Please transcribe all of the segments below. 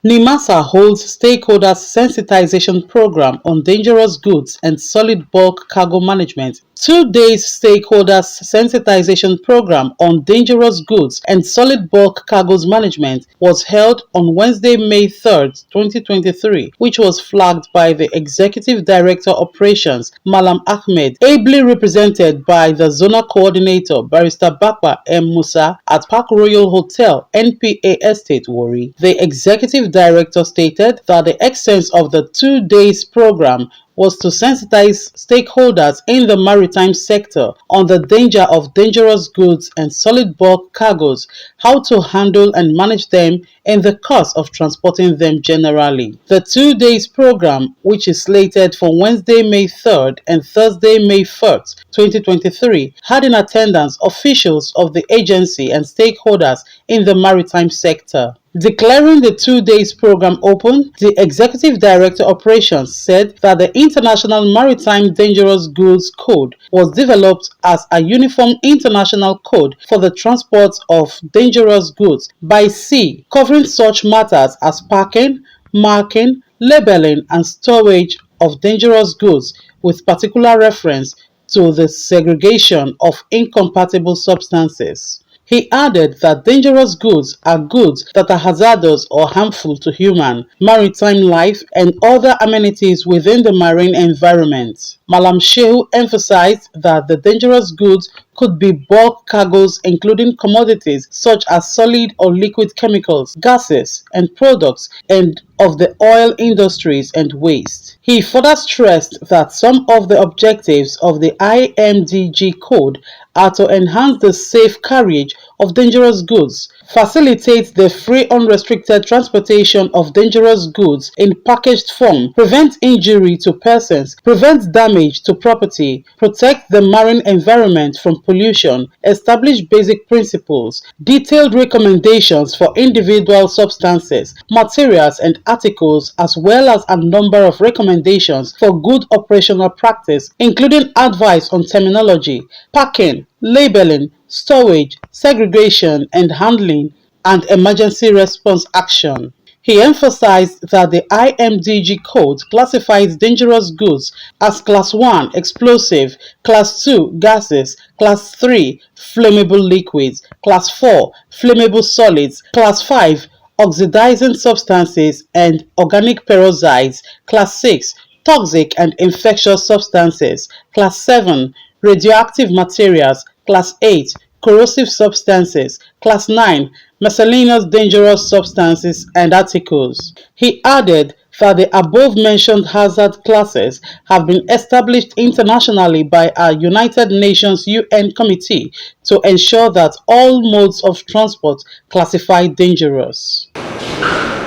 Nimasa holds stakeholders sensitization program on dangerous goods and solid bulk cargo management. 2 days stakeholders sensitization program on dangerous goods and solid bulk cargoes management was held on Wednesday, May 3rd, 2023, which was flagged by the Executive Director Operations, Malam Ahmed, ably represented by the Zonal Coordinator, Barrister Bakwa M. Musa, at Park Royal Hotel, NPA Estate, Warri. The Executive Director stated that the essence of the 2 days program was to sensitize stakeholders in the maritime sector on the danger of dangerous goods and solid bulk cargoes, how to handle and manage them, and the cost of transporting them generally. The 2 days program, which is slated for Wednesday, May 3rd and Thursday, May 1st, 2023, had in attendance officials of the agency and stakeholders in the maritime sector. Declaring the 2 days program open, the Executive Director Operations said that the International Maritime Dangerous Goods Code was developed as a uniform international code for the transport of dangerous goods by sea, covering such matters as packing, marking, labeling, and storage of dangerous goods, with particular reference to the segregation of incompatible substances. He added that dangerous goods are goods that are hazardous or harmful to human, maritime life, and other amenities within the marine environment. Malam Shehu emphasized that the dangerous goods could be bulk cargoes including commodities such as solid or liquid chemicals, gases, and products, and of the oil industries and waste. He further stressed that some of the objectives of the IMDG code are to enhance the safe carriage of dangerous goods, facilitate the free unrestricted transportation of dangerous goods in packaged form, prevent injury to persons, prevent damage to property, protect the marine environment from pollution, establish basic principles, detailed recommendations for individual substances, materials and articles, as well as a number of recommendations for good operational practice, including advice on terminology, packing, labeling, storage, segregation and handling, and emergency response action. He emphasized that the IMDG code classifies dangerous goods as Class 1 explosive, Class 2 gases, Class 3 flammable liquids, Class 4 flammable solids, Class 5 oxidizing substances and organic peroxides, Class 6 toxic and infectious substances, Class 7 radioactive materials, Class 8 corrosive substances, Class 9 miscellaneous dangerous substances and articles. He added that the above-mentioned hazard classes have been established internationally by a United Nations UN committee to ensure that all modes of transport classified dangerous.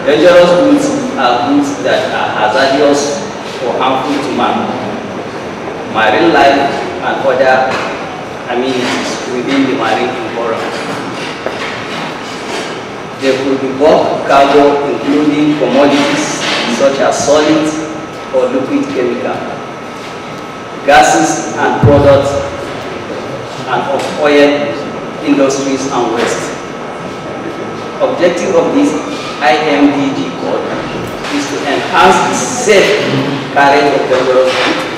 Dangerous goods are goods that are hazardous or harmful to man, marine life, and other amenities within the marine environment. There could be bulk cargo including commodities such as solid or liquid chemical, gases and products, and of oil industries and waste. Objective of this IMDG code is to enhance the safe carriage of dangerous goods.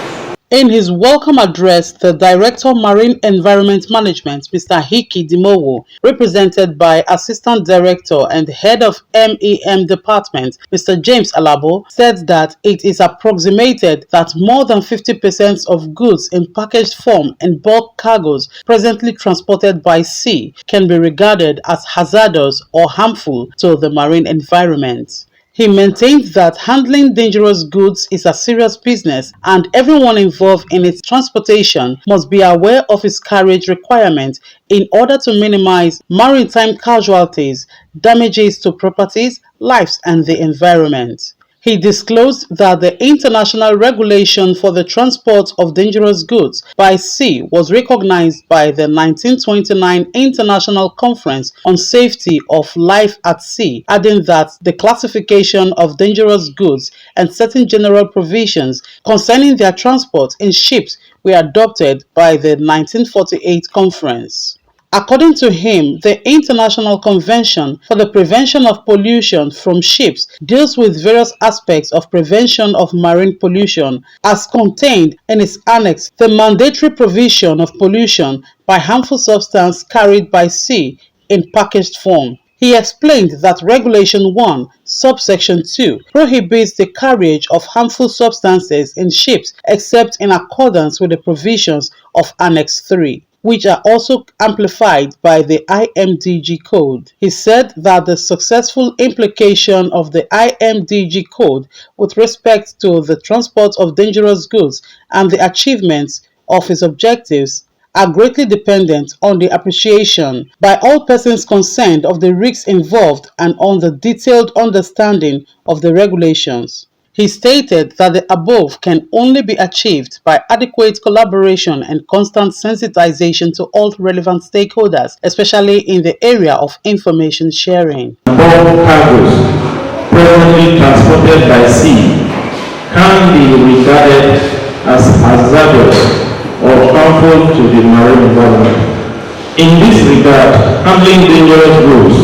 In his welcome address, the Director Marine Environment Management, Mr. Hiki Dimowo, represented by Assistant Director and Head of MEM Department, Mr. James Alabo, said that it is approximated that more than 50% of goods in packaged form and bulk cargoes presently transported by sea can be regarded as hazardous or harmful to the marine environment. He maintained that handling dangerous goods is a serious business and everyone involved in its transportation must be aware of its carriage requirements in order to minimize maritime casualties, damages to properties, lives, and the environment. He disclosed that the international regulation for the transport of dangerous goods by sea was recognized by the 1929 International Conference on Safety of Life at Sea, adding that the classification of dangerous goods and certain general provisions concerning their transport in ships were adopted by the 1948 conference. According to him, the International Convention for the Prevention of Pollution from Ships deals with various aspects of prevention of marine pollution as contained in its annex, the mandatory provision of pollution by harmful substance carried by sea in packaged form. He explained that Regulation 1, subsection 2, prohibits the carriage of harmful substances in ships except in accordance with the provisions of Annex 3, which are also amplified by the IMDG code. He said that the successful implication of the IMDG code with respect to the transport of dangerous goods and the achievements of its objectives are greatly dependent on the appreciation by all persons concerned of the risks involved and on the detailed understanding of the regulations. He stated that the above can only be achieved by adequate collaboration and constant sensitization to all relevant stakeholders, especially in the area of information sharing. Bulk cargoes presently transported by sea can be regarded as hazardous or harmful to the marine environment. In this regard, handling dangerous goods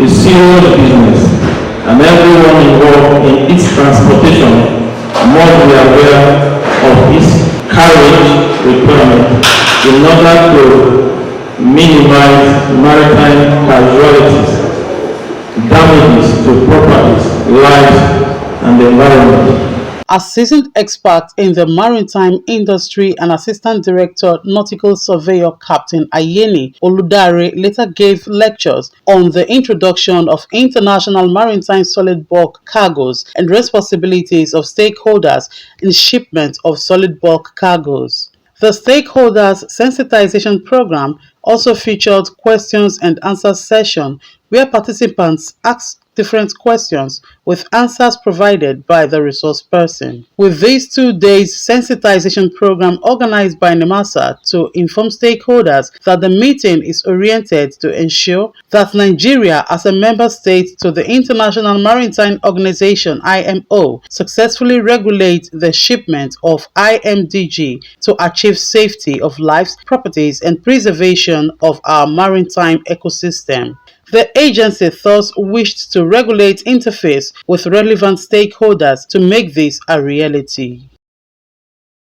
is serious business, and everyone involved in its transportation must be aware of its carriage requirement in order to minimize maritime casualties, damages to properties, lives, and the environment. A seasoned expert in the maritime industry and Assistant Director Nautical Surveyor Captain Ayeni Oludare later gave lectures on the introduction of international maritime solid bulk cargoes and responsibilities of stakeholders in shipment of solid bulk cargoes. The Stakeholders Sensitization Program also featured questions and answers session where participants asked different questions with answers provided by the resource person. With this 2 days sensitization program organized by Nimasa to inform stakeholders that the meeting is oriented to ensure that Nigeria as a member state to the International Maritime Organization IMO successfully regulate the shipment of IMDG to achieve safety of lives, properties and preservation of our maritime ecosystem. The agency thus wished to regulate interface with relevant stakeholders to make this a reality.